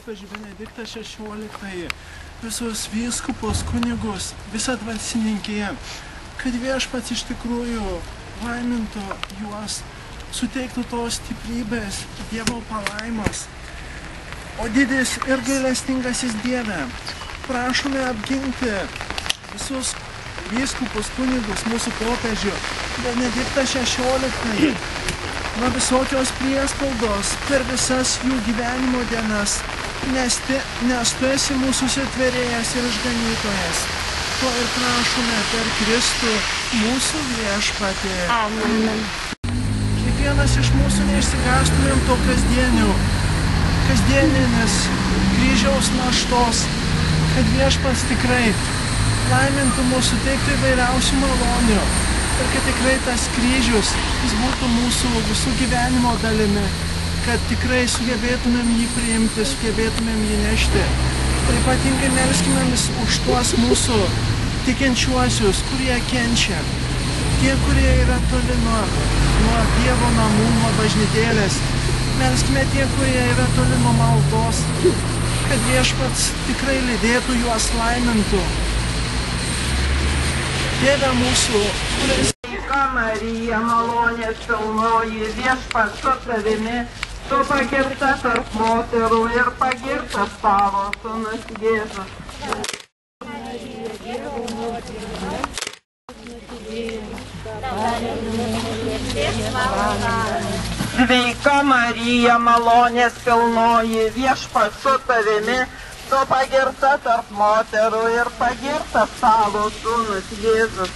popiežių Benediktą XVI, visus vyskupus, kunigus, visą dvasininkiją, kad Viešpats iš tikrųjų laimintų juos, suteiktų tos stiprybės, Dievo palaimos. O didis ir gailestingasis Dieve, prašome apginti visus vyskupus, kunigus, mūsų popiežių Benediktą XVI nuo visokios priespaudos per visas jų gyvenimo dienas, nes tu esi mūsų sutvėrėjas ir išganytojas. To ir prašome per Kristų mūsų Viešpatį. Amen. Kiekvienas iš mūsų neišsigąstumėm to kasdieninės kryžiaus naštos, kad Viešpats tikrai laimintų mūsų, suteiktų įvairiausių malonių ir kad tikrai tas kryžius jis būtų mūsų visų gyvenimo dalimi, kad tikrai sugebėtumėm jį priimti, sugebėtumėm jį nešti. Ir ypatingai melskimėmis už tuos mūsų tikinčiuosius, kurie kenčia, tie, kurie yra toli nuo Dievo namų, nuo bažnytėlės. Melskime tie, kurie yra toli nuo maldos, kad Viešpats tikrai lydėtų juos, laimintų. Tėve mūsų, kuris Marija, malonės pilnoji, Viešpats su tavimi, tu pagirta tarp moterų ir pagirtas tavo sūnus Jėzus. Sveika Marija, malonės pilnoji, Viešpats su tavimi, tu pagirta tarp moterų ir pagirtas tavo sūnus Jėzus.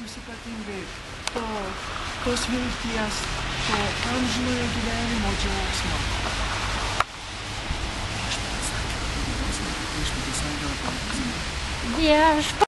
Jiems ypatingai tos vilties, to amžinojo gyvenimo džiaugsmo. Viešpats.